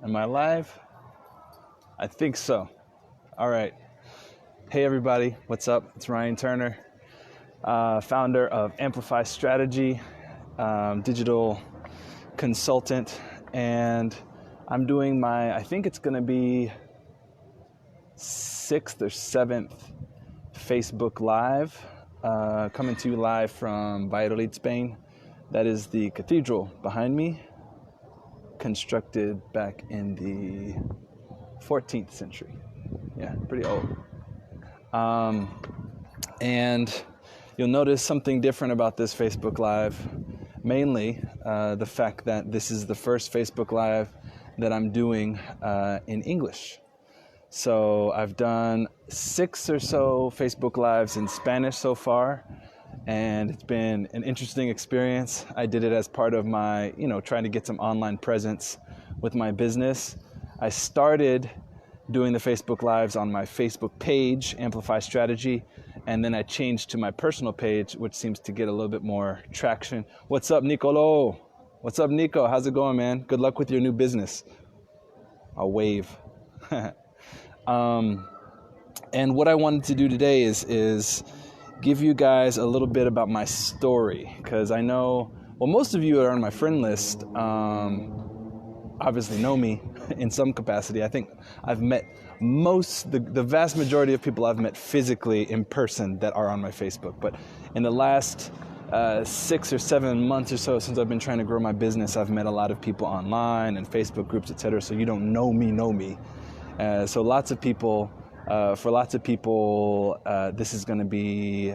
Am I live? I think so. All right. Hey, everybody. What's up? It's Ryan Turner, founder of Amplifi Strategy, digital consultant. And I'm doing I think it's going to be 6th or 7th Facebook Live, coming to you live from Valladolid, Spain. That is the cathedral behind me, constructed back in the 14th century. Yeah, pretty old. And you'll notice something different about this Facebook Live, mainly the fact that this is the first Facebook Live that I'm doing in English. So I've done 6 or so Facebook Lives in Spanish so far, and it's been an interesting experience. I did it as part of my, trying to get some online presence with my business. I started doing the Facebook Lives on my Facebook page, Amplifi Strategy, and then I changed to my personal page, which seems to get a little bit more traction. What's up, Nicolo? What's up, Nico? How's it going, man? Good luck with your new business. I'll wave. And what I wanted to do today is give you guys a little bit about my story, because I know, most of you that are on my friend list obviously know me in some capacity. I think I've met the vast majority of people I've met physically in person that are on my Facebook. But in the last 6 or 7 months or so since I've been trying to grow my business, I've met a lot of people online and Facebook groups, etc. So you don't know me. So lots of people, for lots of people, this is going to be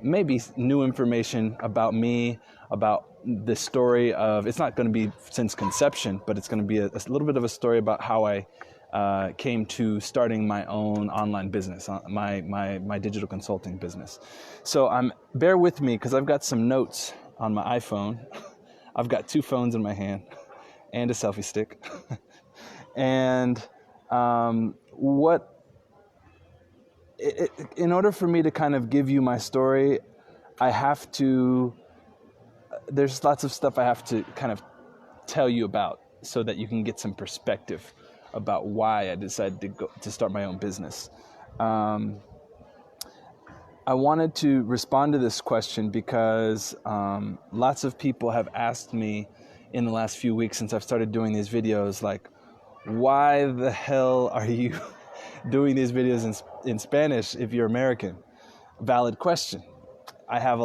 maybe new information about me, about the story of, it's not going to be since conception, but it's going to be a little bit of a story about how I came to starting my own online business, my digital consulting business. So bear with me, because I've got some notes on my iPhone. I've got 2 phones in my hand and a selfie stick. And in order for me to kind of give you my story, there's lots of stuff I have to kind of tell you about so that you can get some perspective about why I decided to start my own business. I wanted to respond to this question because lots of people have asked me in the last few weeks since I've started doing these videos, like, why the hell are you doing these videos in Spanish if you're American? Valid question. I have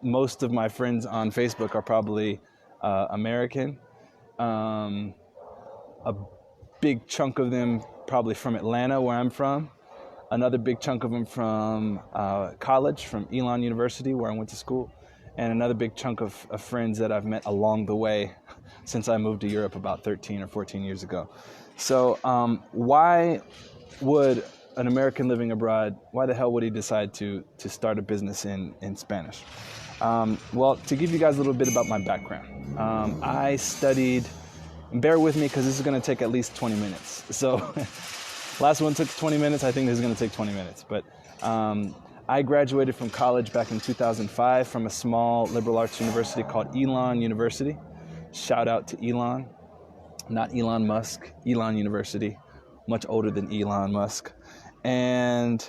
most of my friends on Facebook are probably American. A big chunk of them probably from Atlanta, where I'm from. Another big chunk of them from college, from Elon University, where I went to school. And another big chunk of friends that I've met along the way since I moved to Europe about 13 or 14 years ago. So why would an American living abroad, why the hell would he decide to start a business in Spanish? Well, to give you guys a little bit about my background, I studied, and bear with me because this is going to take at least 20 minutes. So last one took 20 minutes. I think this is going to take 20 minutes. But I graduated from college back in 2005 from a small liberal arts university called Elon University. Shout out to Elon, not Elon Musk, Elon University, much older than Elon Musk. And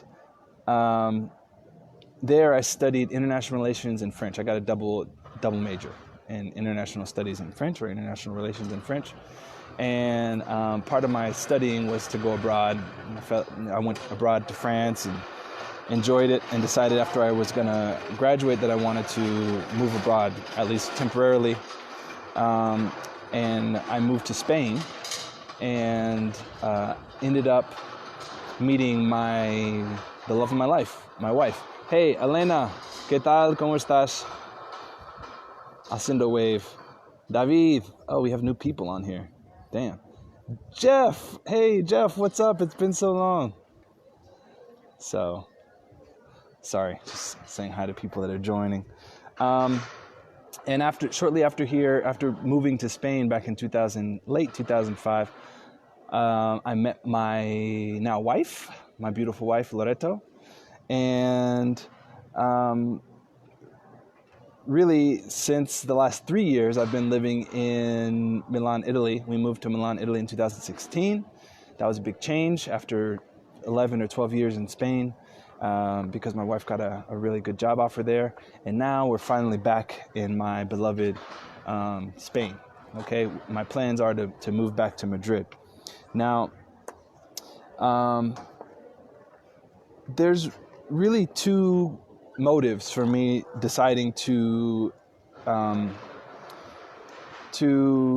there I studied international relations and French. I got a double major in international studies in French, or international relations in French. And part of my studying was to go abroad. I went abroad to France and enjoyed it, and decided after I was going to graduate that I wanted to move abroad, at least temporarily. And I moved to Spain and ended up meeting the love of my life, my wife. Hey, Elena, ¿qué tal? ¿Cómo estás? I'll send a wave. David. Oh, we have new people on here. Damn. Jeff. Hey, Jeff, what's up? It's been so long. So, sorry, just saying hi to people that are joining. And shortly after moving to Spain back in late 2005, I met my now wife, my beautiful wife, Loreto. And really, since the last 3 years, I've been living in Milan, Italy. We moved to Milan, Italy in 2016. That was a big change after 11 or 12 years in Spain, because my wife got a really good job offer there. And now we're finally back in my beloved Spain. Okay, my plans are to move back to Madrid. Now, there's really two motives for me deciding to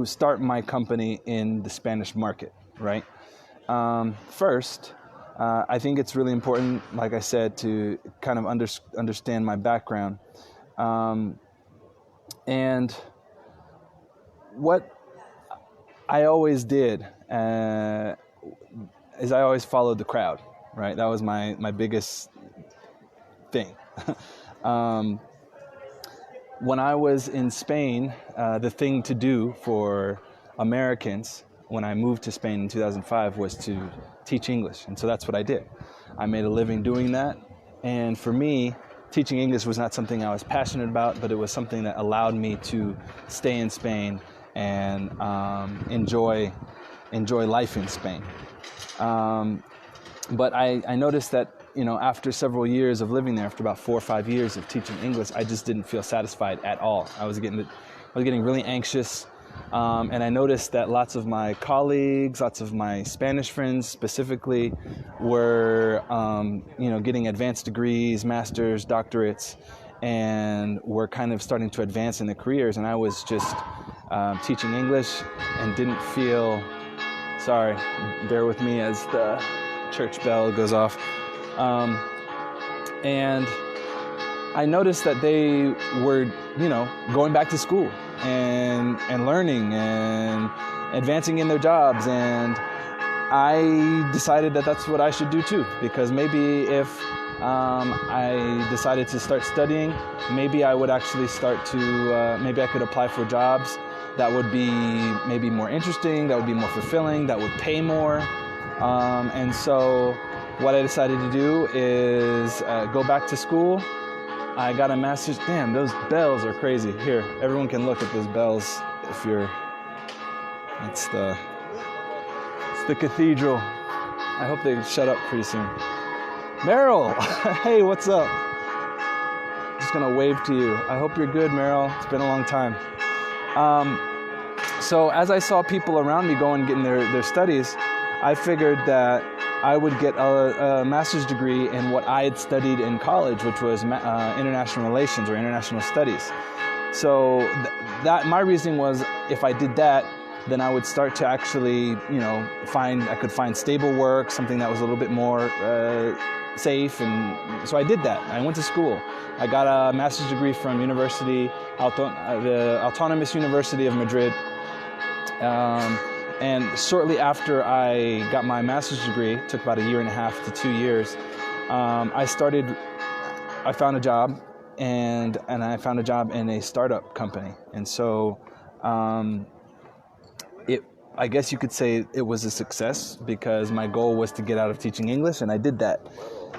start my company in the Spanish market, right? First, I think it's really important, like I said, to kind of understand my background. And what I always did is I always followed the crowd, right? That was my biggest thing. When I was in Spain, the thing to do for Americans when I moved to Spain in 2005 was to teach English. And so that's what I did. I made a living doing that. And for me, teaching English was not something I was passionate about, but it was something that allowed me to stay in Spain and enjoy life in Spain. But I noticed that, after several years of living there, after about 4 or 5 years of teaching English, I just didn't feel satisfied at all. I was getting really anxious, and I noticed that lots of my colleagues, lots of my Spanish friends specifically, were getting advanced degrees, masters, doctorates, and were kind of starting to advance in their careers, and I was just teaching English and didn't feel. Sorry, bear with me as the church bell goes off. And I noticed that they were, going back to school and learning and advancing in their jobs. And I decided that that's what I should do too, because maybe if I decided to start studying, maybe I would actually maybe I could apply for jobs that would be maybe more interesting, that would be more fulfilling, that would pay more. And so what I decided to do is go back to school. I got a master's. Damn, those bells are crazy. Here, everyone can look at those bells if you're... It's the cathedral. I hope they shut up pretty soon. Meryl! Hey, what's up? Just gonna wave to you. I hope you're good, Meryl. It's been a long time. So as I saw people around me go and getting their studies, I figured that I would get a master's degree in what I had studied in college, which was international relations or international studies. So that my reasoning was, if I did that, then I would start to actually, I could find stable work, something that was a little bit more safe, and so I did that. I went to school. I got a master's degree from the Autonomous University of Madrid. And shortly after I got my master's degree, it took about 1.5 to 2 years, I found a job, and I found a job in a startup company. And so I guess you could say it was a success, because my goal was to get out of teaching English, and I did that.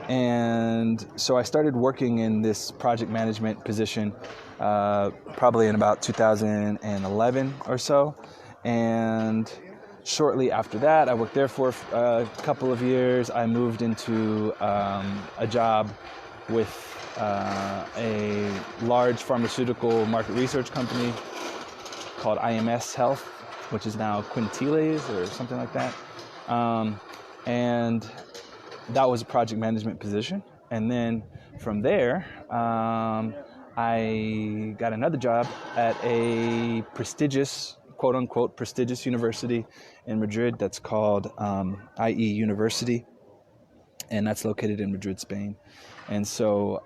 And so I started working in this project management position probably in about 2011 or so. And shortly after that, I worked there for a couple of years. I moved into a job with a large pharmaceutical market research company called IMS Health, which is now Quintiles or something like that. And that was a project management position. And then from there, I got another job at a prestigious, quote unquote, prestigious university in Madrid that's called IE University. And that's located in Madrid, Spain. And so,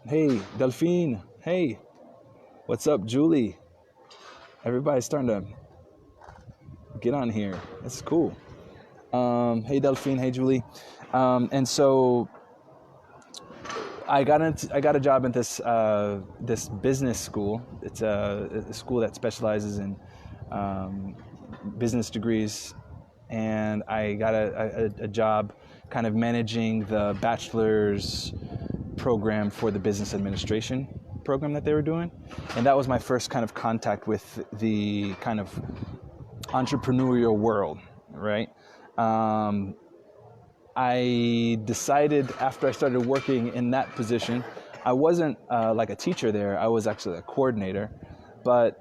hey, Delphine, hey, what's up, Julie? Everybody's starting to get on here. That's cool. Hey, Delphine, hey, Julie. And so I got a job at this business school. It's a school that specializes in business degrees, and I got a job kind of managing the bachelor's program for the business administration program that they were doing. And that was my first kind of contact with the kind of entrepreneurial world, right? I decided after I started working in that position, I wasn't like a teacher there, I was actually a coordinator, but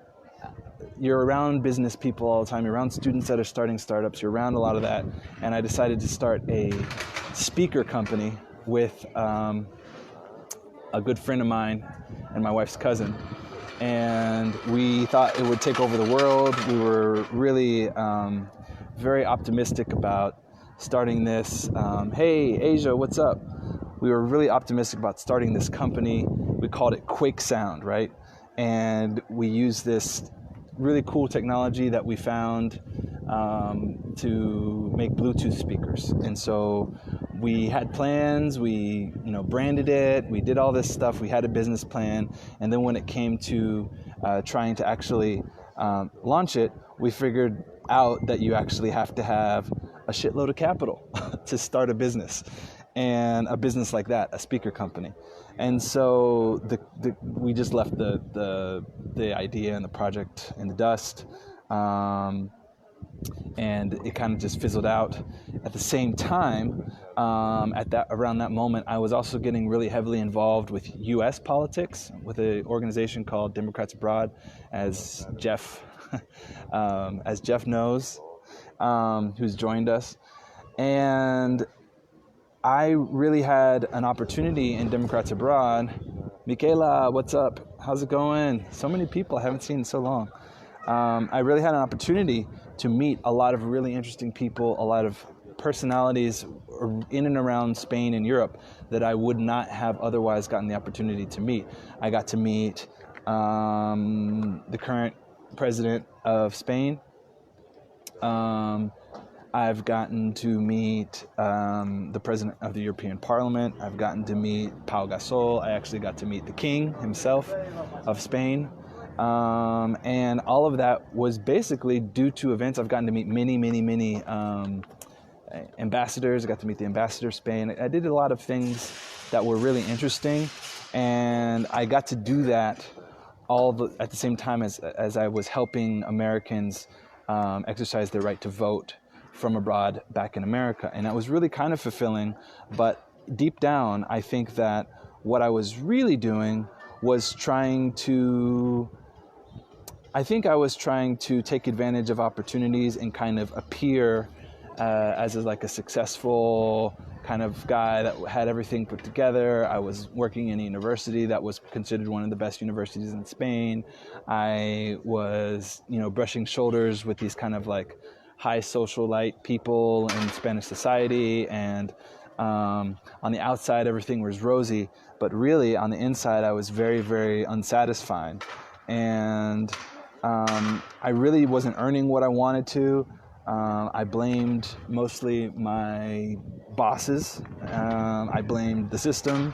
you're around business people all the time, you're around students that are starting startups, you're around a lot of that, and I decided to start a speaker company with a good friend of mine and my wife's cousin, and we thought it would take over the world. We were really very optimistic about starting this. Hey, Asia, what's up? We were really optimistic about starting this company. We called it Quake Sound, right? And we used this really cool technology that we found to make Bluetooth speakers. And so we had plans, we branded it, we did all this stuff, we had a business plan, and then when it came to trying to actually launch it, we figured out that you actually have to have a shitload of capital to start a business, and a business like that, a speaker company. And so we just left the idea and the project in the dust, and it kind of just fizzled out. At the same time, around that moment, I was also getting really heavily involved with U.S. politics with an organization called Democrats Abroad, as Jeff knows, who's joined us. And I really had an opportunity in Democrats Abroad. Michaela, what's up? How's it going? So many people I haven't seen in so long. I really had an opportunity to meet a lot of really interesting people, a lot of personalities in and around Spain and Europe that I would not have otherwise gotten the opportunity to meet. I got to meet the current president of Spain. I've gotten to meet the president of the European Parliament. I've gotten to meet Pau Gasol. I actually got to meet the king himself of Spain. And all of that was basically due to events. I've gotten to meet many ambassadors. I got to meet the ambassador of Spain. I did a lot of things that were really interesting, and I got to do that at the same time as I was helping Americans exercise their right to vote from abroad back in America. And that was really kind of fulfilling, but deep down, I think that what I was really doing was trying to take advantage of opportunities and kind of appear as a successful kind of guy that had everything put together. I was working in a university that was considered one of the best universities in Spain. I was, brushing shoulders with these kind of high socialite people in Spanish society, and on the outside everything was rosy, but really on the inside I was very, very unsatisfied, and I really wasn't earning what I wanted to. I blamed mostly my bosses. I blamed the system.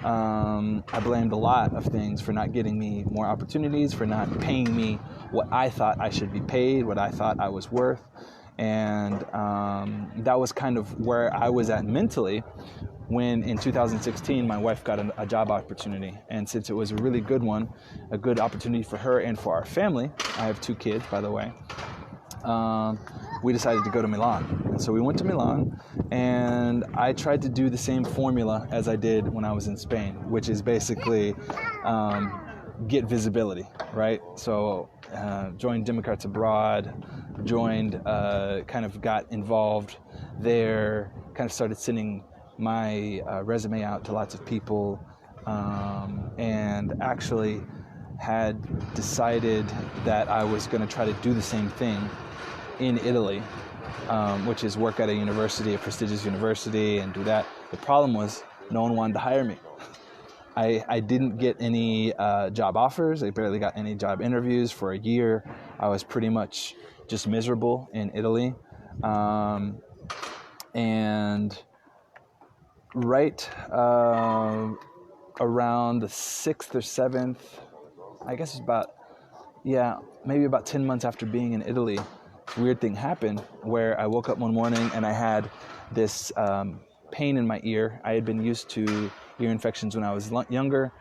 I blamed a lot of things for not getting me more opportunities, for not paying me what I thought I should be paid, what I thought I was worth. And that was kind of where I was at mentally when in 2016 my wife got a job opportunity. And since it was a really good one, a good opportunity for her and for our family, I have 2 kids, by the way, we decided to go to Milan. And so we went to Milan, and I tried to do the same formula as I did when I was in Spain, which is basically get visibility, right? So joined Democrats Abroad, kind of got involved there, kind of started sending my resume out to lots of people, and actually had decided that I was going to try to do the same thing in Italy, which is work at a prestigious university, and do that. The problem was no one wanted to hire me. I didn't get any job offers. I barely got any job interviews for a year. I was pretty much just miserable in Italy. And right around the 6th or 7th, I guess it's maybe about 10 months after being in Italy, this weird thing happened where I woke up one morning and I had this pain in my ear. I had been used to ear infections when I was younger.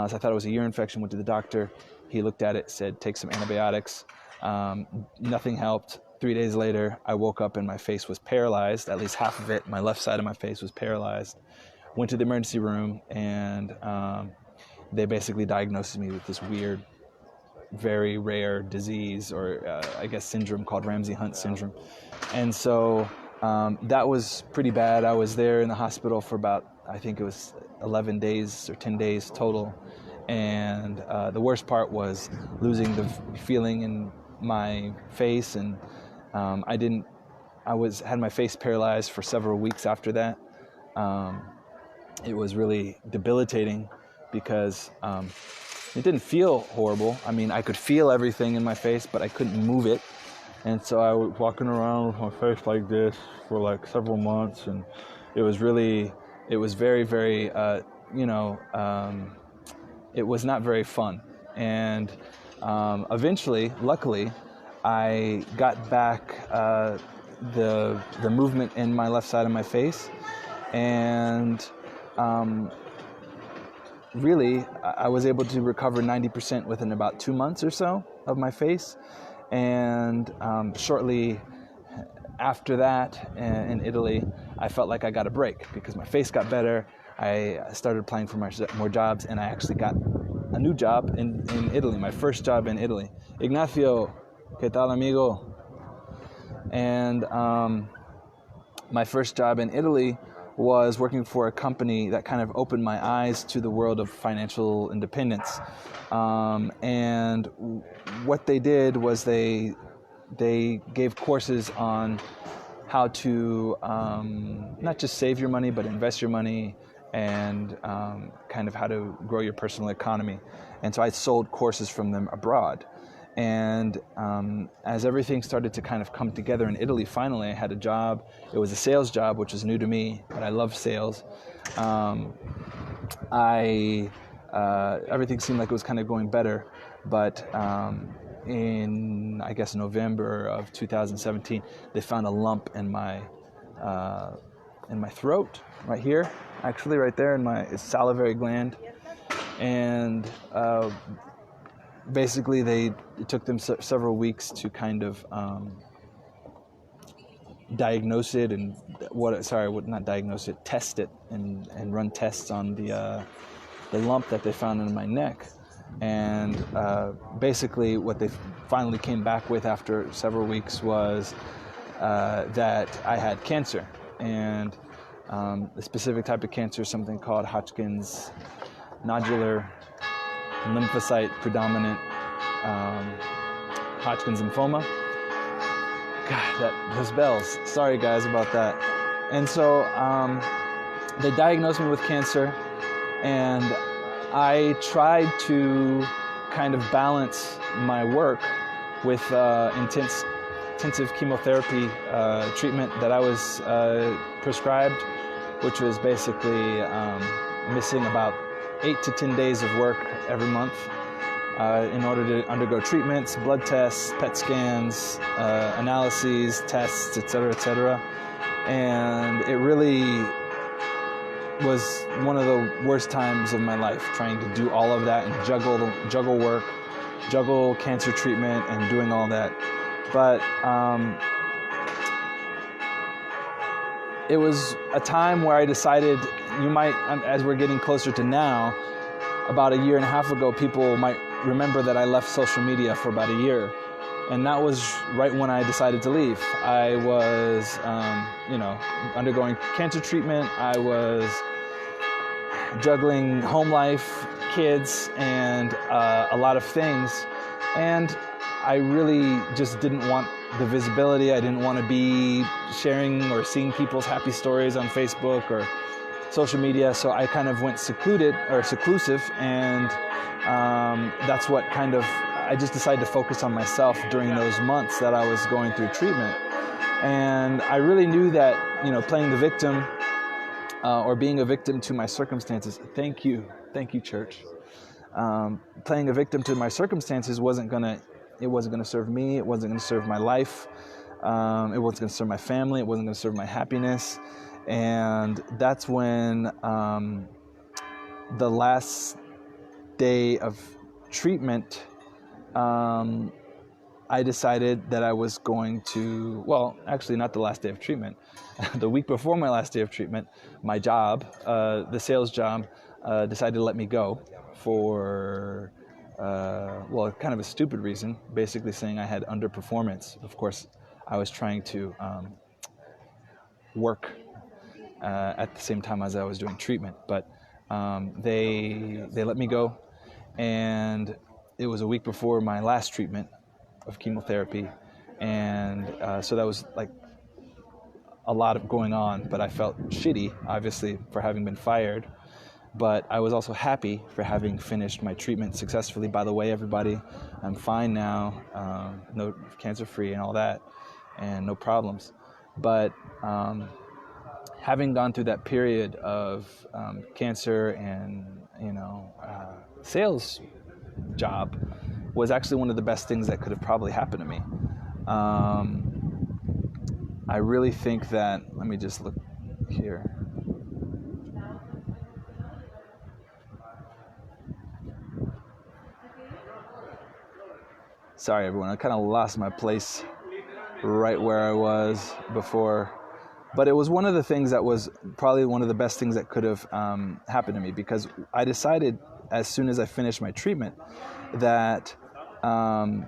So I thought it was a ear infection, went to the doctor. He looked at it, said, take some antibiotics. Nothing helped. 3 days later, I woke up and my face was paralyzed, at least half of it. My left side of my face was paralyzed. Went to the emergency room, and they basically diagnosed me with this weird, very rare disease, or I guess syndrome called Ramsay-Hunt syndrome. And so that was pretty bad. I was there in the hospital for about, I think it was 11 days or 10 days total. And the worst part was losing the feeling in my face, and had my face paralyzed for several weeks after that. It was really debilitating because it didn't feel horrible. I mean, I could feel everything in my face, but I couldn't move it. And so I was walking around with my face like this for like several months, and it was very, very, it was not very fun. And eventually, luckily, I got back the movement in my left side of my face, and really, I was able to recover 90% within about 2 months or so of my face. And shortly after that, in Italy, I felt like I got a break because my face got better. I started applying for more jobs, and I actually got a new job in Italy, my first job in Italy. Ignacio, ¿qué tal, amigo? And my first job in Italy was working for a company that kind of opened my eyes to the world of financial independence. And what they did was they gave courses on how to not just save your money, but invest your money, and kind of how to grow your personal economy. And so I sold courses from them abroad. And as everything started to kind of come together in Italy, finally I had a job. It was a sales job, which was new to me, but I love sales. Everything seemed like it was kind of going better, but in, I guess, November of 2017, they found a lump in my throat, right here, actually, right there in my salivary gland. And basically, it took them several weeks to kind of diagnose it and test it and run tests on the lump that they found in my neck. And basically, what they finally came back with after several weeks was that I had cancer, and a specific type of cancer, something called Hodgkin's nodular lymphocyte predominant Hodgkin's lymphoma. God, those bells. Sorry guys about that. And so they diagnosed me with cancer, and I tried to kind of balance my work with intensive chemotherapy treatment that I was prescribed, which was basically missing about 8 to 10 days of work every month in order to undergo treatments, blood tests, PET scans, analyses, tests, etc. And it really was one of the worst times of my life, trying to do all of that and juggle work, juggle cancer treatment, and doing all that. But it was a time where I decided, as we're getting closer to now, about a year and a half ago, people might remember that I left social media for about a year. And that was right when I decided to leave. I was, undergoing cancer treatment. I was juggling home life, kids, and a lot of things. And I really just didn't want the visibility. I didn't want to be sharing or seeing people's happy stories on Facebook or social media. So I kind of went seclusive, and that's what kind of, I just decided to focus on myself during those months that I was going through treatment. And I really knew that, playing the victim or being a victim to my circumstances, thank you church. Playing a victim to my circumstances wasn't gonna serve me. It wasn't gonna serve my life. It wasn't gonna serve my family. It wasn't gonna serve my happiness. And that's when the last day of treatment, I decided that I was going to, well, actually not the last day of treatment, the week before my last day of treatment, my job, the sales job, decided to let me go for, well, kind of a stupid reason, basically saying I had underperformance. Of course, I was trying to work at the same time as I was doing treatment, but they let me go, and it was a week before my last treatment of chemotherapy, and so that was like a lot of going on, but I felt shitty, obviously, for having been fired, but I was also happy for having finished my treatment successfully. By the way, everybody, I'm fine now, no cancer-free and all that, and no problems, but having gone through that period of cancer and, sales job was actually one of the best things that could have probably happened to me. I really think that, let me just look here. Sorry, everyone, I kind of lost my place right where I was before. But it was one of the things that was probably one of the best things that could have happened to me, because I decided as soon as I finished my treatment that I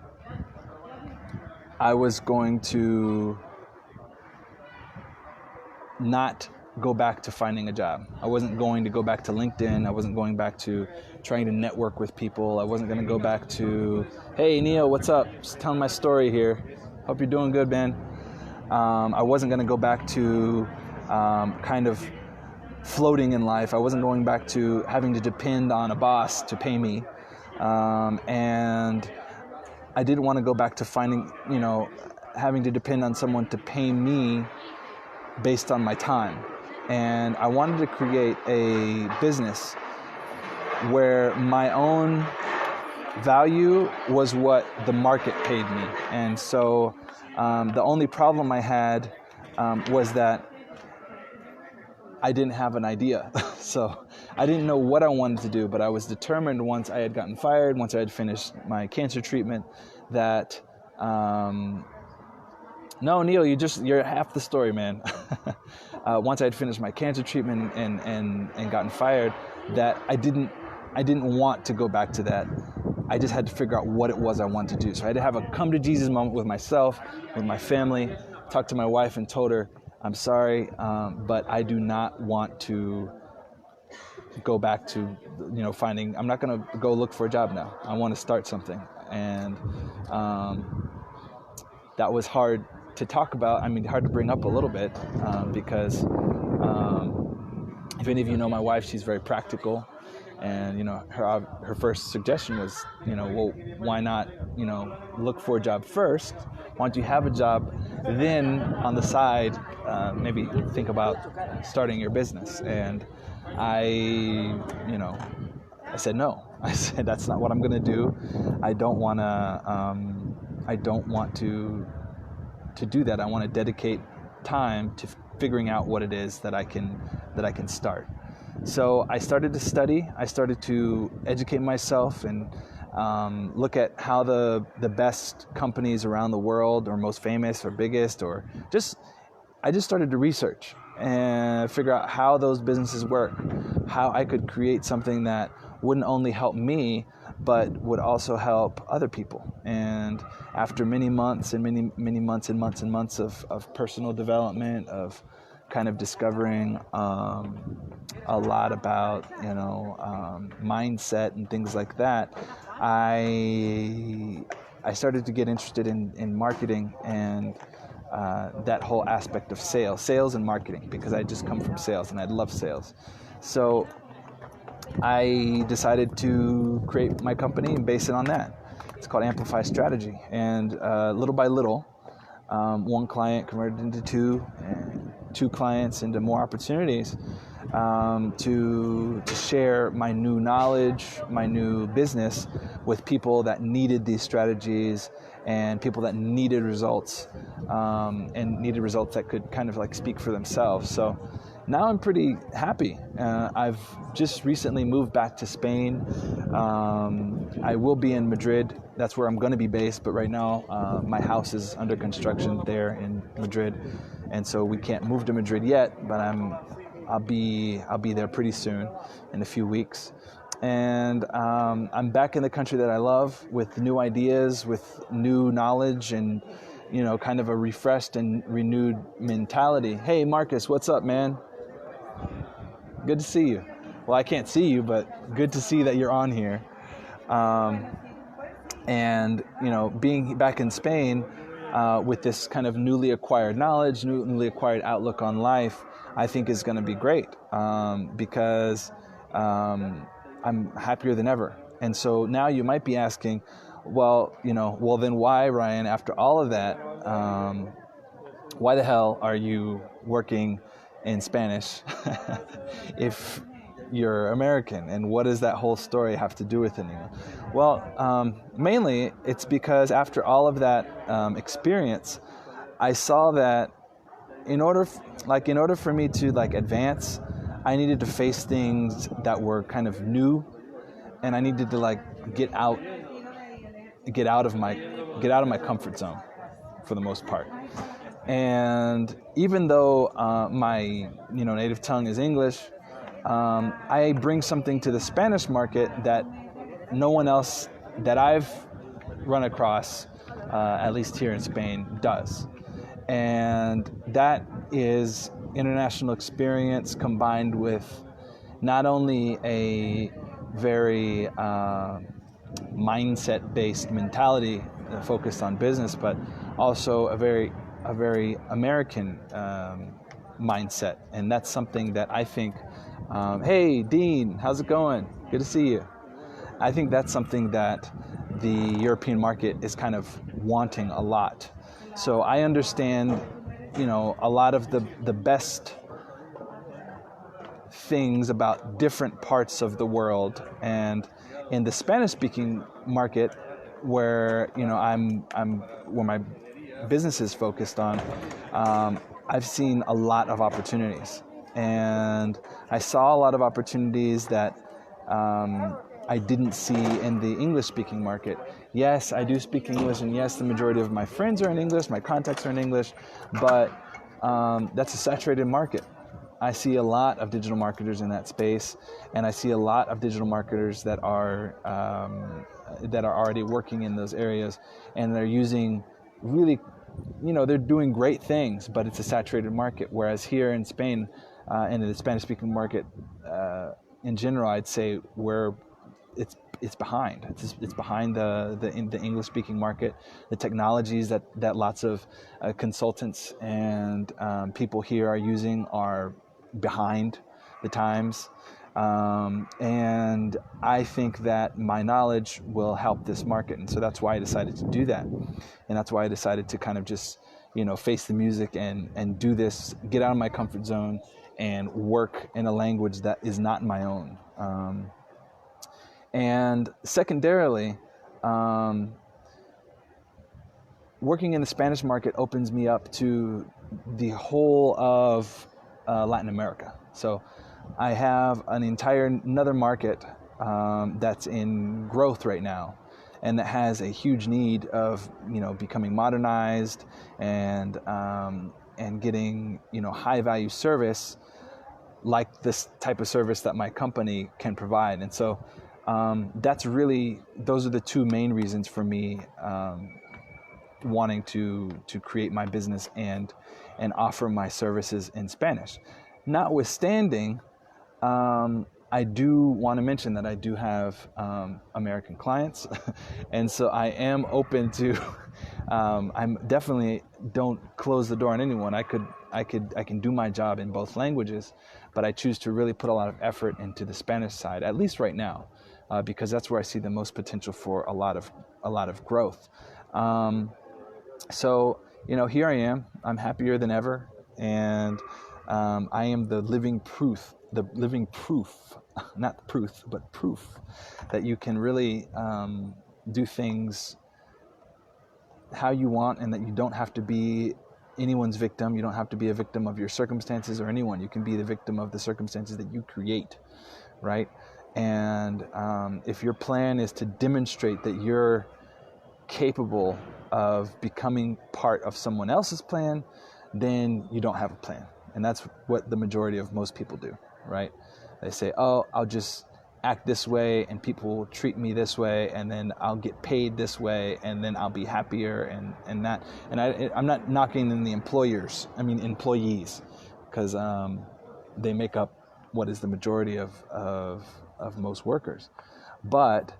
was going to not go back to finding a job. I wasn't going to go back to LinkedIn. I wasn't going back to trying to network with people. I wasn't going to go back to, hey, Neil, what's up? Just telling my story here. Hope you're doing good, man. I wasn't going to go back to kind of floating in life. I wasn't going back to having to depend on a boss to pay me. And I didn't want to go back to finding, having to depend on someone to pay me based on my time. And I wanted to create a business where my own value was what the market paid me. And so the only problem I had was that I didn't have an idea. So I didn't know what I wanted to do, but I was determined once I had gotten fired, once I had finished my cancer treatment, that no, Neil, you're half the story, man. Once I had finished my cancer treatment and gotten fired, that I didn't want to go back to that. I just had to figure out what it was I wanted to do. So I had to have a come to Jesus moment with myself, with my family, talk to my wife and told her, I'm sorry, but I do not want to go back to, finding, I'm not going to go look for a job now. I want to start something. And that was hard to talk about. I mean, hard to bring up a little bit because if any of you know my wife, she's very practical. And, her first suggestion was, well, why not, look for a job first? Why don't you have a job, then on the side, maybe think about starting your business? And I said no. I said, that's not what I'm going to do. I don't want to do that. I want to dedicate time to figuring out what it is that I can start. So I started to study. I started to educate myself and look at how the best companies around the world, or most famous or biggest, or I just started to research and figure out how those businesses work, how I could create something that wouldn't only help me, but would also help other people. And after many months and many months and months and months of personal development, of kind of discovering a lot about mindset and things like that, I started to get interested in marketing and that whole aspect of sales and marketing, because I just come from sales and I love sales. So I decided to create my company and base it on that. It's called Amplifi Strategy. And little by little, one client converted into two, and two clients into more opportunities to share my new knowledge, my new business with people that needed these strategies and people that needed results, and needed results that could kind of like speak for themselves. So now I'm pretty happy. I've just recently moved back to Spain. I will be in Madrid. That's where I'm going to be based. But right now, my house is under construction there in Madrid, and so we can't move to Madrid yet. But I'll be there pretty soon, in a few weeks. And I'm back in the country that I love, with new ideas, with new knowledge, and kind of a refreshed and renewed mentality. Hey, Marcus, what's up, man? Good to see you. Well, I can't see you, but good to see that you're on here. And being back in Spain with this kind of newly acquired knowledge, newly acquired outlook on life, I think is going to be great because I'm happier than ever. And so now you might be asking, well, then why, Ryan, after all of that, why the hell are you working in Spanish if you're American, and what does that whole story have to do with it? Well, mainly it's because after all of that experience, I saw that in order for me to advance, I needed to face things that were kind of new, and I needed to get out of my comfort zone for the most part. And even though my native tongue is English, I bring something to the Spanish market that no one else that I've run across, at least here in Spain, does. And that is international experience combined with not only a very mindset-based mentality focused on business, but also a very American mindset. And that's something that I think, hey, Dean, how's it going? Good to see you. I think that's something that the European market is kind of wanting a lot. So I understand, a lot of the best things about different parts of the world. And in the Spanish-speaking market, where I'm where my business is focused on, I've seen a lot of opportunities, and I saw a lot of opportunities that I didn't see in the English-speaking market. Yes, I do speak English, and yes, the majority of my friends are in English, my contacts are in English, but that's a saturated market. I see a lot of digital marketers in that space, and I see a lot of digital marketers that are already working in those areas, and they're using really, they're doing great things, but it's a saturated market. Whereas here in Spain, and in the Spanish-speaking market in general, I'd say it's behind. It's behind the English-speaking market. The technologies that lots of consultants and people here are using are behind the times. And I think that my knowledge will help this market. And so that's why I decided to do that. And that's why I decided to kind of just, face the music and do this, get out of my comfort zone and work in a language that is not my own. And secondarily, working in the Spanish market opens me up to the whole of Latin America. So I have another market that's in growth right now, and that has a huge need of becoming modernized and getting high value service, like this type of service that my company can provide. And so those are the two main reasons for me wanting to create my business and offer my services in Spanish. Notwithstanding, I do want to mention that I do have American clients, and so I am open to. I'm definitely don't close the door on anyone. I can do my job in both languages, but I choose to really put a lot of effort into the Spanish side, at least right now, because that's where I see the most potential for a lot of growth. So here I am. I'm happier than ever, and I am the living proof, not proof, but proof that you can really do things how you want, and that you don't have to be anyone's victim. You don't have to be a victim of your circumstances or anyone. You can be the victim of the circumstances that you create, right? And if your plan is to demonstrate that you're capable of becoming part of someone else's plan, then you don't have a plan. And that's what the majority of most people do, right? They say, oh, I'll just act this way and people will treat me this way, and then I'll get paid this way, and then I'll be happier and that. And I'm not knocking in the employees, because they make up what is the majority of most workers. But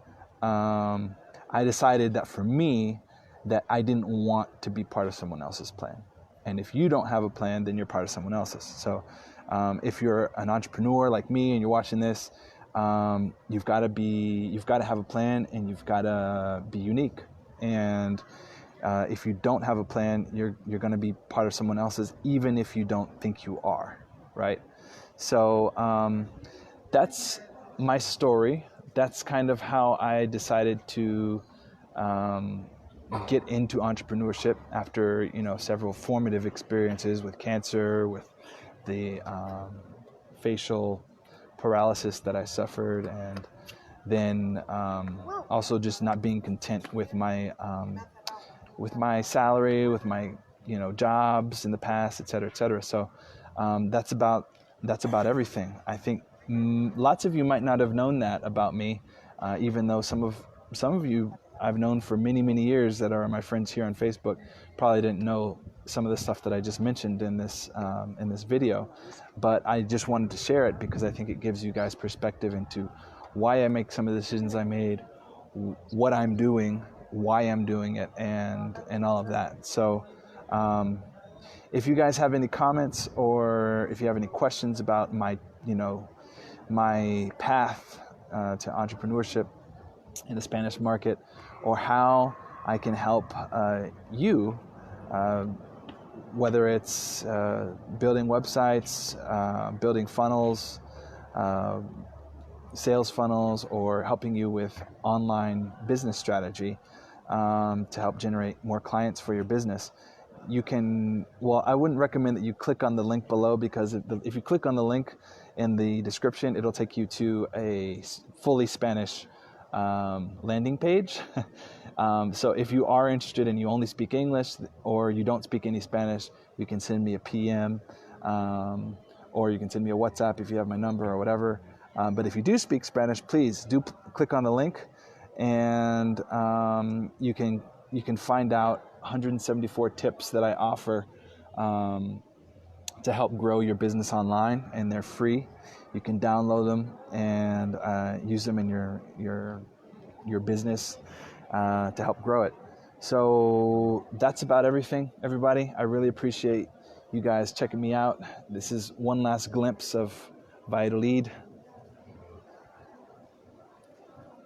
I decided that for me, that I didn't want to be part of someone else's plan. And if you don't have a plan, then you're part of someone else's. So if you're an entrepreneur like me and you're watching this, you've got to have a plan, and you've got to be unique. And if you don't have a plan, you're going to be part of someone else's, even if you don't think you are, right? So that's my story. That's kind of how I decided to get into entrepreneurship after, several formative experiences with cancer, with the facial paralysis that I suffered, and then also just not being content with my salary, with my jobs in the past, et cetera, et cetera. So that's about everything. I think lots of you might not have known that about me, even though some of you I've known for many, many years that are my friends here on Facebook probably didn't know some of the stuff that I just mentioned in this video. But I just wanted to share it because I think it gives you guys perspective into why I make some of the decisions I made, what I'm doing, why I'm doing it, and all of that. So if you guys have any comments, or if you have any questions about my path to entrepreneurship in the Spanish market, or how I can help you, whether it's building websites, building funnels, sales funnels, or helping you with online business strategy to help generate more clients for your business, you can, I wouldn't recommend that you click on the link below, because if you click on the link in the description, it'll take you to a fully Spanish landing page. So if you are interested and you only speak English, or you don't speak any Spanish, you can send me a PM, or you can send me a WhatsApp if you have my number or whatever. But if you do speak Spanish, please do click on the link, and you can find out 174 tips that I offer to help grow your business online, and they're free. You can download them and use them in your business to help grow it. So that's about everything, everybody. I really appreciate you guys checking me out. This is one last glimpse of Valladolid,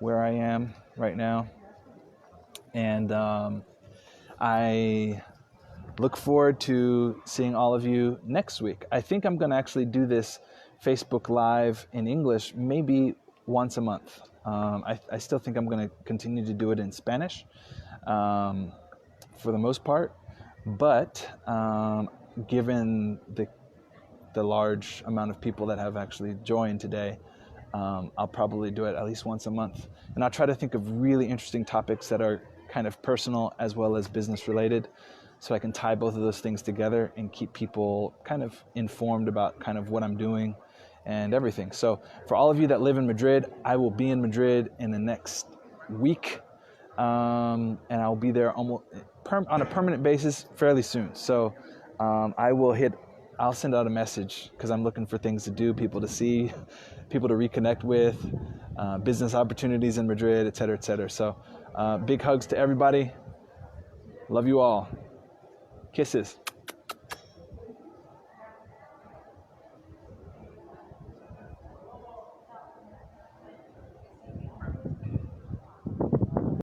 where I am right now. And I look forward to seeing all of you next week. I think I'm going to actually do this Facebook Live in English maybe once a month. I still think I'm going to continue to do it in Spanish for the most part, but given the large amount of people that have actually joined today, I'll probably do it at least once a month. And I'll try to think of really interesting topics that are kind of personal as well as business related, so I can tie both of those things together and keep people kind of informed about kind of what I'm doing and everything. So for all of you that live in Madrid, I will be in Madrid in the next week, and I'll be there almost on a permanent basis fairly soon. So I'll send out a message, because I'm looking for things to do, people to see, people to reconnect with, business opportunities in Madrid, et cetera, et cetera. So big hugs to everybody. Love you all. Kisses.